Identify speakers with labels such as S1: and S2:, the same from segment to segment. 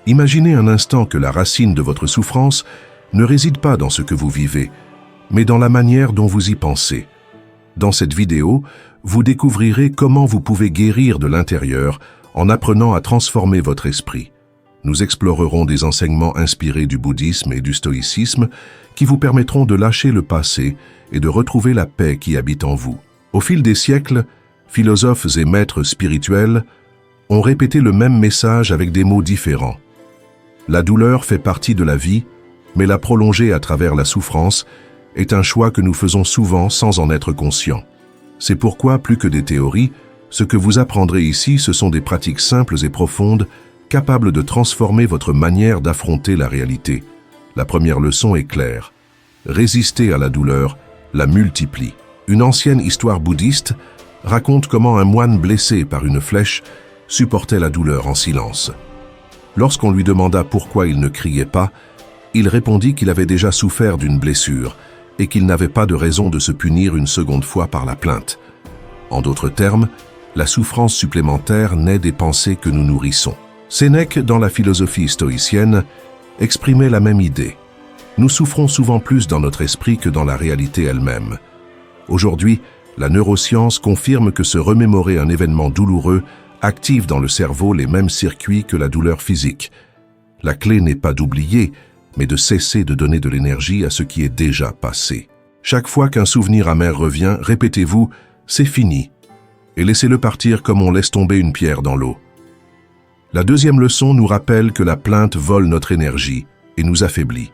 S1: Imaginez un instant que la racine de votre souffrance ne réside pas dans ce que vous vivez, mais dans la manière dont vous y pensez. Dans cette vidéo, vous découvrirez comment vous pouvez guérir de l'intérieur en apprenant à transformer votre esprit. Nous explorerons des enseignements inspirés du bouddhisme et du stoïcisme qui vous permettront de lâcher le passé et de retrouver la paix qui habite en vous. Au fil des siècles, philosophes et maîtres spirituels ont répété le même message avec des mots différents. La douleur fait partie de la vie, mais la prolonger à travers la souffrance est un choix que nous faisons souvent sans en être conscients. C'est pourquoi, plus que des théories, ce que vous apprendrez ici, ce sont des pratiques simples et profondes, capables de transformer votre manière d'affronter la réalité. La première leçon est claire. Résister à la douleur la multiplie. Une ancienne histoire bouddhiste raconte comment un moine blessé par une flèche supportait la douleur en silence. Lorsqu'on lui demanda pourquoi il ne criait pas, il répondit qu'il avait déjà souffert d'une blessure et qu'il n'avait pas de raison de se punir une seconde fois par la plainte. En d'autres termes, la souffrance supplémentaire naît des pensées que nous nourrissons. Sénèque, dans la philosophie stoïcienne, exprimait la même idée. Nous souffrons souvent plus dans notre esprit que dans la réalité elle-même. Aujourd'hui, la neuroscience confirme que se remémorer un événement douloureux active dans le cerveau les mêmes circuits que la douleur physique. La clé n'est pas d'oublier, mais de cesser de donner de l'énergie à ce qui est déjà passé. Chaque fois qu'un souvenir amer revient, répétez-vous « c'est fini » et laissez-le partir comme on laisse tomber une pierre dans l'eau. La deuxième leçon nous rappelle que la plainte vole notre énergie et nous affaiblit.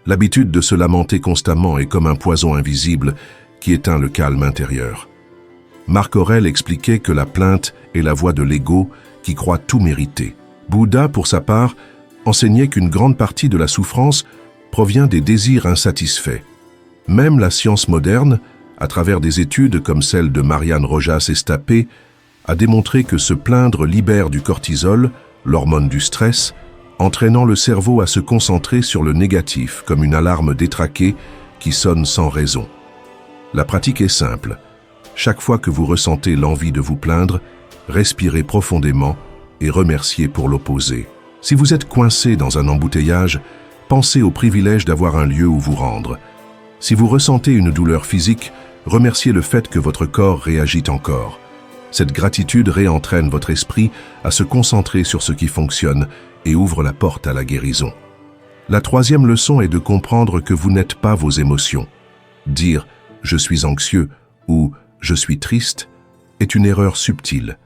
S1: L'habitude de se lamenter constamment est comme un poison invisible qui éteint le calme intérieur. Marc Aurèle expliquait que la plainte est la voix de l'ego qui croit tout mériter. Bouddha, pour sa part, enseignait qu'une grande partie de la souffrance provient des désirs insatisfaits. Même la science moderne, à travers des études comme celle de Marianne Rojas Estapé, a démontré que se plaindre libère du cortisol, l'hormone du stress, entraînant le cerveau à se concentrer sur le négatif comme une alarme détraquée qui sonne sans raison. La pratique est simple. Chaque fois que vous ressentez l'envie de vous plaindre, respirez profondément et remerciez pour l'opposé. Si vous êtes coincé dans un embouteillage, pensez au privilège d'avoir un lieu où vous rendre. Si vous ressentez une douleur physique, remerciez le fait que votre corps réagit encore. Cette gratitude réentraîne votre esprit à se concentrer sur ce qui fonctionne et ouvre la porte à la guérison. La troisième leçon est de comprendre que vous n'êtes pas vos émotions. Dire « je suis anxieux » ou « je suis triste » est une erreur subtile,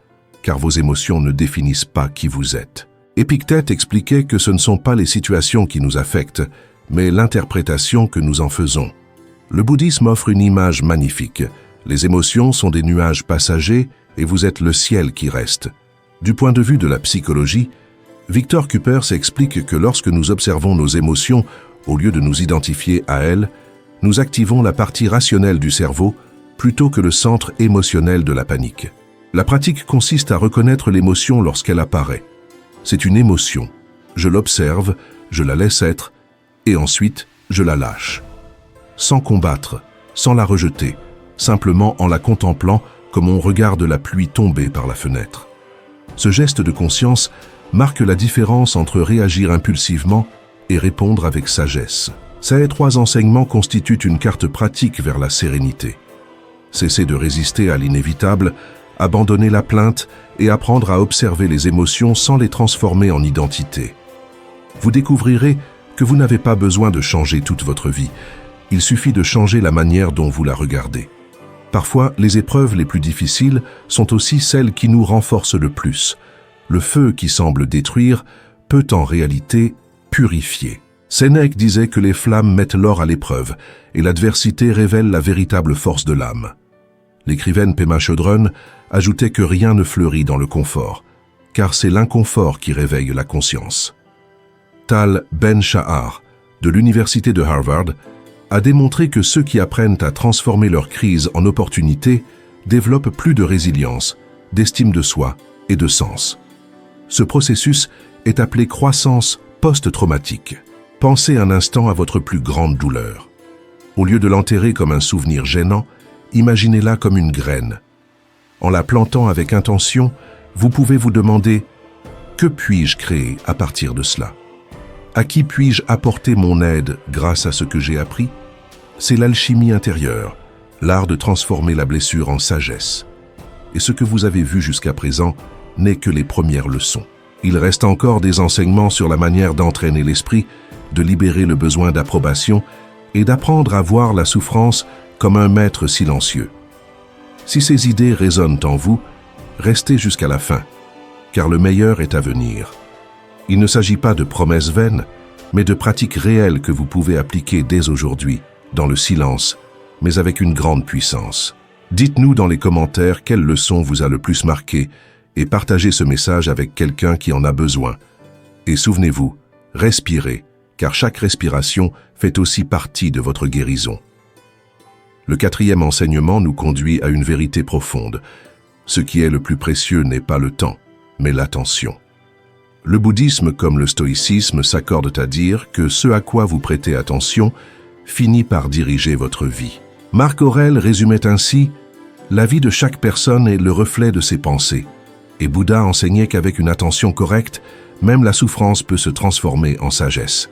S1: car vos émotions ne définissent pas qui vous êtes. Épictète expliquait que ce ne sont pas les situations qui nous affectent, mais l'interprétation que nous en faisons. Le bouddhisme offre une image magnifique. Les émotions sont des nuages passagers et vous êtes le ciel qui reste. Du point de vue de la psychologie, Victor Kupers explique que lorsque nous observons nos émotions, au lieu de nous identifier à elles, nous activons la partie rationnelle du cerveau plutôt que le centre émotionnel de la panique. La pratique consiste à reconnaître l'émotion lorsqu'elle apparaît. C'est une émotion. Je l'observe, je la laisse être, et ensuite je la lâche. Sans combattre, sans la rejeter, simplement en la contemplant comme on regarde la pluie tomber par la fenêtre. Ce geste de conscience marque la différence entre réagir impulsivement et répondre avec sagesse. Ces trois enseignements constituent une carte pratique vers la sérénité. Cessez de résister à l'inévitable, abandonner la plainte et apprendre à observer les émotions sans les transformer en identité. Vous découvrirez que vous n'avez pas besoin de changer toute votre vie. Il suffit de changer la manière dont vous la regardez. Parfois, les épreuves les plus difficiles sont aussi celles qui nous renforcent le plus. Le feu qui semble détruire peut en réalité purifier. Sénèque disait que les flammes mettent l'or à l'épreuve et l'adversité révèle la véritable force de l'âme. L'écrivaine Pema Chodron ajoutait que rien ne fleurit dans le confort, car c'est l'inconfort qui réveille la conscience. Tal Ben-Shahar, de l'université de Harvard, a démontré que ceux qui apprennent à transformer leur crise en opportunité développent plus de résilience, d'estime de soi et de sens. Ce processus est appelé croissance post-traumatique. Pensez un instant à votre plus grande douleur. Au lieu de l'enterrer comme un souvenir gênant, imaginez-la comme une graine. En la plantant avec intention, vous pouvez vous demander « Que puis-je créer à partir de cela? À qui puis-je apporter mon aide grâce à ce que j'ai appris? C'est l'alchimie intérieure, l'art de transformer la blessure en sagesse. Et ce que vous avez vu jusqu'à présent n'est que les premières leçons. Il reste encore des enseignements sur la manière d'entraîner l'esprit, de libérer le besoin d'approbation et d'apprendre à voir la souffrance comme un maître silencieux. Si ces idées résonnent en vous, restez jusqu'à la fin, car le meilleur est à venir. Il ne s'agit pas de promesses vaines, mais de pratiques réelles que vous pouvez appliquer dès aujourd'hui, dans le silence, mais avec une grande puissance. Dites-nous dans les commentaires quelle leçon vous a le plus marqué et partagez ce message avec quelqu'un qui en a besoin. Et souvenez-vous, respirez, car chaque respiration fait aussi partie de votre guérison. Le quatrième enseignement nous conduit à une vérité profonde. Ce qui est le plus précieux n'est pas le temps, mais l'attention. Le bouddhisme comme le stoïcisme s'accordent à dire que ce à quoi vous prêtez attention finit par diriger votre vie. Marc Aurèle résumait ainsi « La vie de chaque personne est le reflet de ses pensées ». Et Bouddha enseignait qu'avec une attention correcte, même la souffrance peut se transformer en sagesse.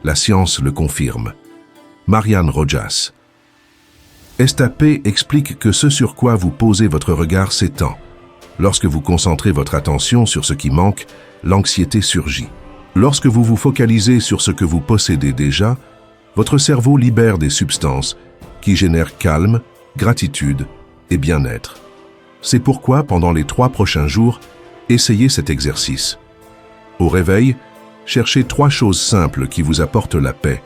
S1: La science le confirme. Marianne Rojas. Estapé explique que ce sur quoi vous posez votre regard s'étend. Lorsque vous concentrez votre attention sur ce qui manque, l'anxiété surgit. Lorsque vous vous focalisez sur ce que vous possédez déjà, votre cerveau libère des substances qui génèrent calme, gratitude et bien-être. C'est pourquoi, pendant les 3 prochains jours, essayez cet exercice. Au réveil, cherchez 3 choses simples qui vous apportent la paix.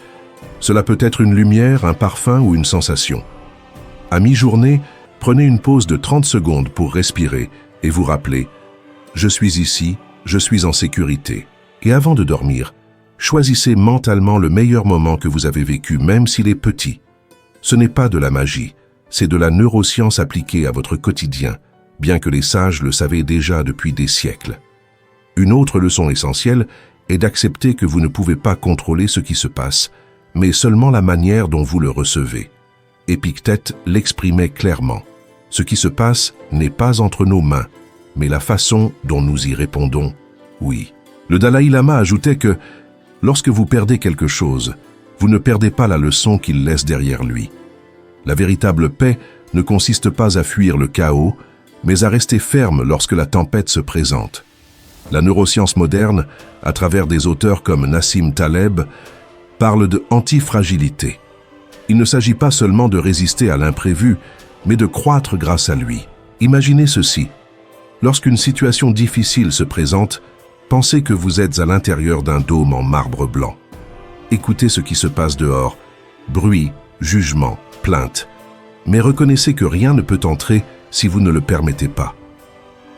S1: Cela peut être une lumière, un parfum ou une sensation. À mi-journée, prenez une pause de 30 secondes pour respirer et vous rappeler « Je suis ici, je suis en sécurité ». Et avant de dormir, choisissez mentalement le meilleur moment que vous avez vécu, même s'il est petit. Ce n'est pas de la magie, c'est de la neuroscience appliquée à votre quotidien, bien que les sages le savaient déjà depuis des siècles. Une autre leçon essentielle est d'accepter que vous ne pouvez pas contrôler ce qui se passe, mais seulement la manière dont vous le recevez. Épictète l'exprimait clairement. Ce qui se passe n'est pas entre nos mains, mais la façon dont nous y répondons, oui. Le Dalai Lama ajoutait que, lorsque vous perdez quelque chose, vous ne perdez pas la leçon qu'il laisse derrière lui. La véritable paix ne consiste pas à fuir le chaos, mais à rester ferme lorsque la tempête se présente. La neuroscience moderne, à travers des auteurs comme Nassim Taleb, parle de antifragilité. Il ne s'agit pas seulement de résister à l'imprévu, mais de croître grâce à lui. Imaginez ceci. Lorsqu'une situation difficile se présente, pensez que vous êtes à l'intérieur d'un dôme en marbre blanc. Écoutez ce qui se passe dehors. Bruit, jugement, plainte. Mais reconnaissez que rien ne peut entrer si vous ne le permettez pas.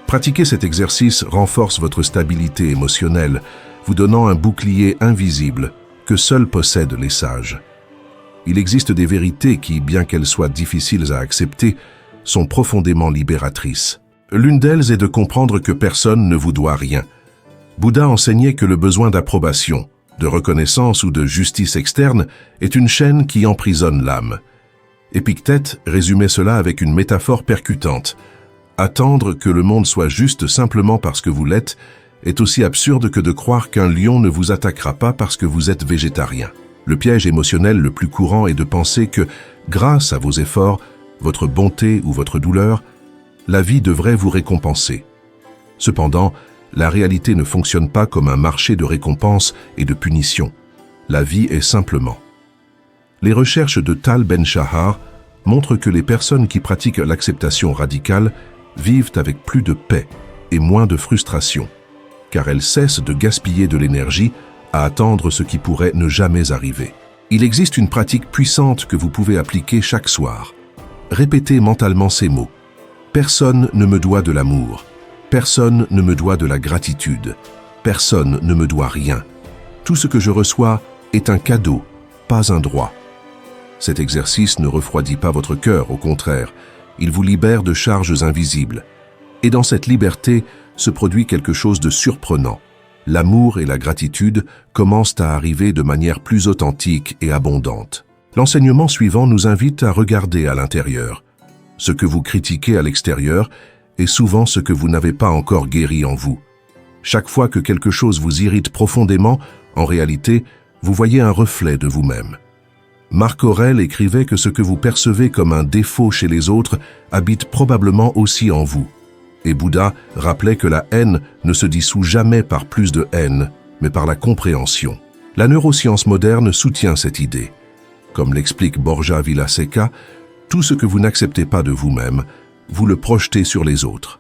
S1: Pratiquer cet exercice renforce votre stabilité émotionnelle, vous donnant un bouclier invisible que seuls possèdent les sages. Il existe des vérités qui, bien qu'elles soient difficiles à accepter, sont profondément libératrices. L'une d'elles est de comprendre que personne ne vous doit rien. Bouddha enseignait que le besoin d'approbation, de reconnaissance ou de justice externe est une chaîne qui emprisonne l'âme. Épictète résumait cela avec une métaphore percutante. Attendre que le monde soit juste simplement parce que vous l'êtes est aussi absurde que de croire qu'un lion ne vous attaquera pas parce que vous êtes végétarien. Le piège émotionnel le plus courant est de penser que, grâce à vos efforts, votre bonté ou votre douleur, la vie devrait vous récompenser. Cependant, la réalité ne fonctionne pas comme un marché de récompenses et de punitions. La vie est simplement. Les recherches de Tal Ben-Shahar montrent que les personnes qui pratiquent l'acceptation radicale vivent avec plus de paix et moins de frustration, car elles cessent de gaspiller de l'énergie à attendre ce qui pourrait ne jamais arriver. Il existe une pratique puissante que vous pouvez appliquer chaque soir. Répétez mentalement ces mots. Personne ne me doit de l'amour. Personne ne me doit de la gratitude. Personne ne me doit rien. Tout ce que je reçois est un cadeau, pas un droit. Cet exercice ne refroidit pas votre cœur, au contraire, il vous libère de charges invisibles. Et dans cette liberté se produit quelque chose de surprenant. L'amour et la gratitude commencent à arriver de manière plus authentique et abondante. L'enseignement suivant nous invite à regarder à l'intérieur. Ce que vous critiquez à l'extérieur est souvent ce que vous n'avez pas encore guéri en vous. Chaque fois que quelque chose vous irrite profondément, en réalité, vous voyez un reflet de vous-même. Marc Aurèle écrivait que ce que vous percevez comme un défaut chez les autres habite probablement aussi en vous. Et Bouddha rappelait que la haine ne se dissout jamais par plus de haine, mais par la compréhension. La neuroscience moderne soutient cette idée. Comme l'explique Borja Vilaseca, tout ce que vous n'acceptez pas de vous-même, vous le projetez sur les autres.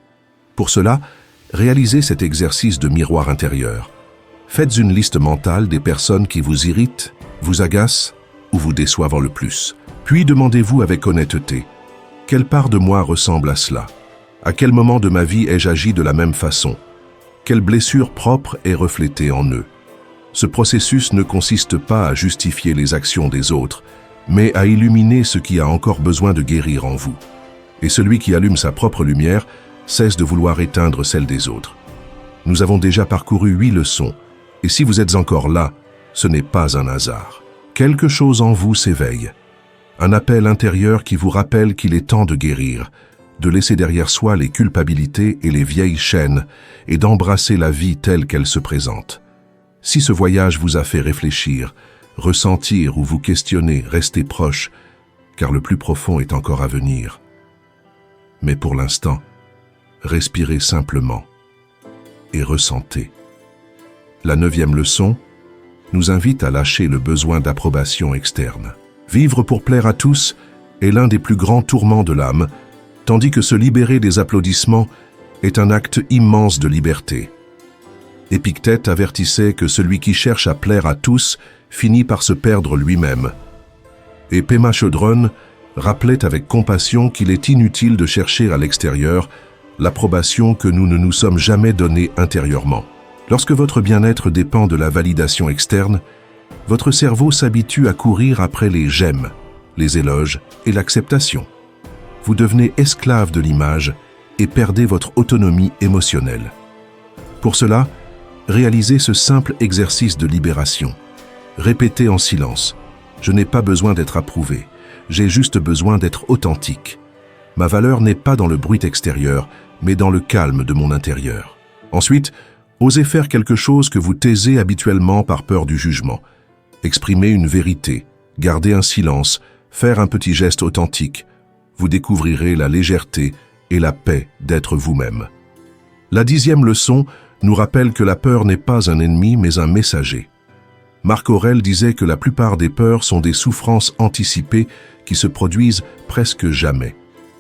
S1: Pour cela, réalisez cet exercice de miroir intérieur. Faites une liste mentale des personnes qui vous irritent, vous agacent ou vous déçoivent le plus. Puis demandez-vous avec honnêteté, quelle part de moi ressemble à cela? À quel moment de ma vie ai-je agi de la même façon? Quelle blessure propre est reflétée en eux? Ce processus ne consiste pas à justifier les actions des autres, mais à illuminer ce qui a encore besoin de guérir en vous. Et celui qui allume sa propre lumière cesse de vouloir éteindre celle des autres. Nous avons déjà parcouru 8 leçons, et si vous êtes encore là, ce n'est pas un hasard. Quelque chose en vous s'éveille. Un appel intérieur qui vous rappelle qu'il est temps de guérir, de laisser derrière soi les culpabilités et les vieilles chaînes, et d'embrasser la vie telle qu'elle se présente. Si ce voyage vous a fait réfléchir, ressentir ou vous questionner, restez proche, car le plus profond est encore à venir. Mais pour l'instant, respirez simplement et ressentez. La 9e leçon nous invite à lâcher le besoin d'approbation externe. Vivre pour plaire à tous est l'un des plus grands tourments de l'âme, tandis que se libérer des applaudissements est un acte immense de liberté. Épictète avertissait que celui qui cherche à plaire à tous finit par se perdre lui-même. Et Pema Chodron rappelait avec compassion qu'il est inutile de chercher à l'extérieur l'approbation que nous ne nous sommes jamais donnée intérieurement. Lorsque votre bien-être dépend de la validation externe, votre cerveau s'habitue à courir après les « j'aime », les éloges et l'acceptation. Vous devenez esclave de l'image et perdez votre autonomie émotionnelle. Pour cela, réalisez ce simple exercice de libération. Répétez en silence. Je n'ai pas besoin d'être approuvé. J'ai juste besoin d'être authentique. Ma valeur n'est pas dans le bruit extérieur, mais dans le calme de mon intérieur. Ensuite, osez faire quelque chose que vous taisez habituellement par peur du jugement. Exprimez une vérité, gardez un silence, faire un petit geste authentique. Vous découvrirez la légèreté et la paix d'être vous-même. La 10e leçon nous rappelle que la peur n'est pas un ennemi mais un messager. Marc Aurèle disait que la plupart des peurs sont des souffrances anticipées qui se produisent presque jamais.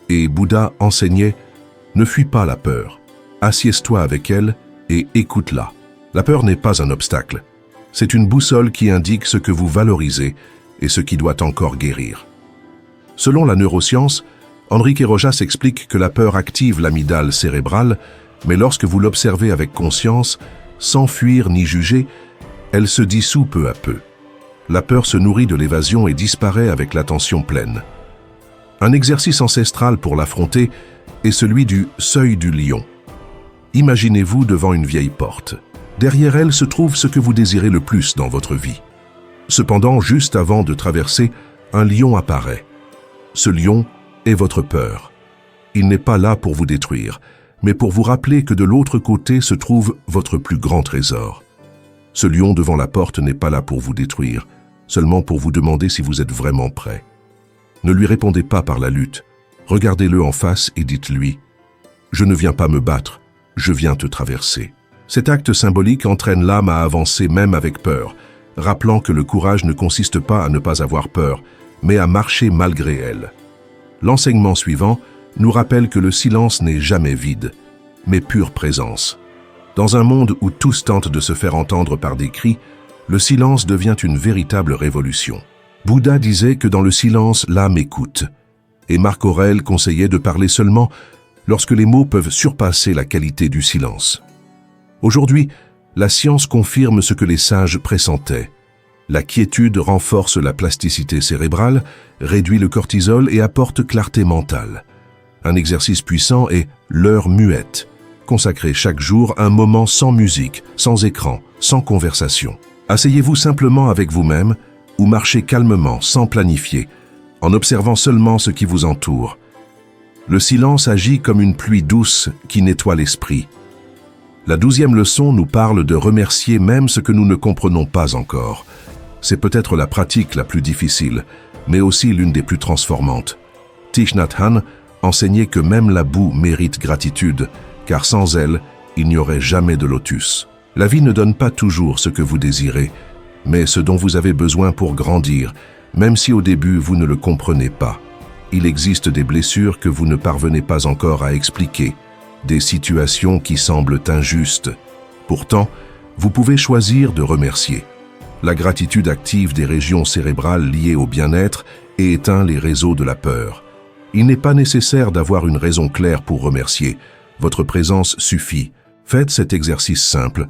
S1: Et Bouddha enseignait « Ne fuis pas la peur, assieds-toi avec elle et écoute-la ». La peur n'est pas un obstacle. C'est une boussole qui indique ce que vous valorisez et ce qui doit encore guérir. Selon la neuroscience, Enrique Rojas explique que la peur active l'amygdale cérébrale, mais lorsque vous l'observez avec conscience, sans fuir ni juger, elle se dissout peu à peu. La peur se nourrit de l'évasion et disparaît avec l'attention pleine. Un exercice ancestral pour l'affronter est celui du seuil du lion. Imaginez-vous devant une vieille porte. Derrière elle se trouve ce que vous désirez le plus dans votre vie. Cependant, juste avant de traverser, un lion apparaît. Ce lion est votre peur. Il n'est pas là pour vous détruire, mais pour vous rappeler que de l'autre côté se trouve votre plus grand trésor. Ce lion devant la porte n'est pas là pour vous détruire, seulement pour vous demander si vous êtes vraiment prêt. Ne lui répondez pas par la lutte. Regardez-le en face et dites-lui « Je ne viens pas me battre, je viens te traverser ». Cet acte symbolique entraîne l'âme à avancer même avec peur, rappelant que le courage ne consiste pas à ne pas avoir peur, mais à marcher malgré elle. L'enseignement suivant nous rappelle que le silence n'est jamais vide, mais pure présence. Dans un monde où tous tentent de se faire entendre par des cris, le silence devient une véritable révolution. Bouddha disait que dans le silence, l'âme écoute, et Marc Aurèle conseillait de parler seulement lorsque les mots peuvent surpasser la qualité du silence. Aujourd'hui, la science confirme ce que les sages pressentaient. La quiétude renforce la plasticité cérébrale, réduit le cortisol et apporte clarté mentale. Un exercice puissant est l'heure muette. Consacrez chaque jour un moment sans musique, sans écran, sans conversation. Asseyez-vous simplement avec vous-même ou marchez calmement, sans planifier, en observant seulement ce qui vous entoure. Le silence agit comme une pluie douce qui nettoie l'esprit. La 12e leçon nous parle de remercier même ce que nous ne comprenons pas encore. C'est peut-être la pratique la plus difficile, mais aussi l'une des plus transformantes. Thich Nhat Hanh enseignait que même la boue mérite gratitude, car sans elle, il n'y aurait jamais de lotus. La vie ne donne pas toujours ce que vous désirez, mais ce dont vous avez besoin pour grandir, même si au début vous ne le comprenez pas. Il existe des blessures que vous ne parvenez pas encore à expliquer, des situations qui semblent injustes. Pourtant, vous pouvez choisir de remercier. La gratitude active des régions cérébrales liées au bien-être et éteint les réseaux de la peur. Il n'est pas nécessaire d'avoir une raison claire pour remercier. Votre présence suffit. Faites cet exercice simple.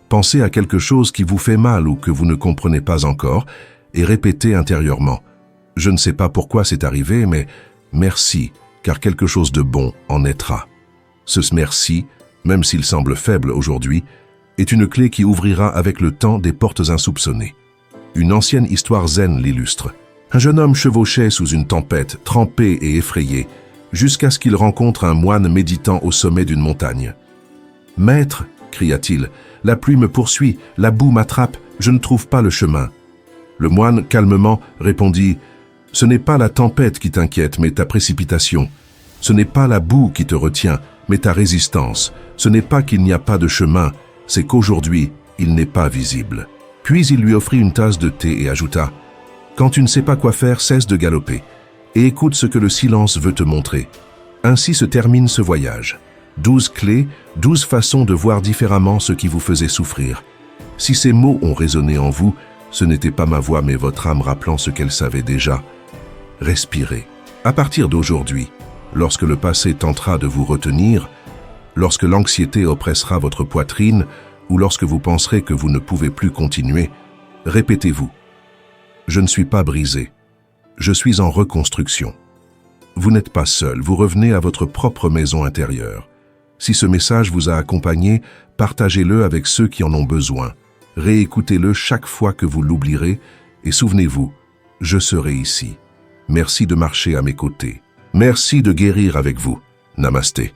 S1: Pensez à quelque chose qui vous fait mal ou que vous ne comprenez pas encore et répétez intérieurement. Je ne sais pas pourquoi c'est arrivé, mais merci, car quelque chose de bon en naîtra. Ce merci, même s'il semble faible aujourd'hui, est une clé qui ouvrira avec le temps des portes insoupçonnées. Une ancienne histoire zen l'illustre. Un jeune homme chevauchait sous une tempête, trempé et effrayé, jusqu'à ce qu'il rencontre un moine méditant au sommet d'une montagne. « Maître, cria-t-il, la pluie me poursuit, la boue m'attrape, je ne trouve pas le chemin. » Le moine, calmement, répondit « Ce n'est pas la tempête qui t'inquiète, mais ta précipitation. Ce n'est pas la boue qui te retient, mais ta résistance. Ce n'est pas qu'il n'y a pas de chemin, c'est qu'aujourd'hui, il n'est pas visible. » Puis il lui offrit une tasse de thé et ajouta « Quand tu ne sais pas quoi faire, cesse de galoper, et écoute ce que le silence veut te montrer. » Ainsi se termine ce voyage. 12 clés, 12 façons de voir différemment ce qui vous faisait souffrir. Si ces mots ont résonné en vous, ce n'était pas ma voix mais votre âme rappelant ce qu'elle savait déjà. Respirez. À partir d'aujourd'hui, lorsque le passé tentera de vous retenir, lorsque l'anxiété oppressera votre poitrine ou lorsque vous penserez que vous ne pouvez plus continuer, répétez-vous. Je ne suis pas brisé. Je suis en reconstruction. Vous n'êtes pas seul, vous revenez à votre propre maison intérieure. Si ce message vous a accompagné, partagez-le avec ceux qui en ont besoin. Réécoutez-le chaque fois que vous l'oublierez et souvenez-vous, je serai ici. Merci de marcher à mes côtés. Merci de guérir avec vous. Namasté.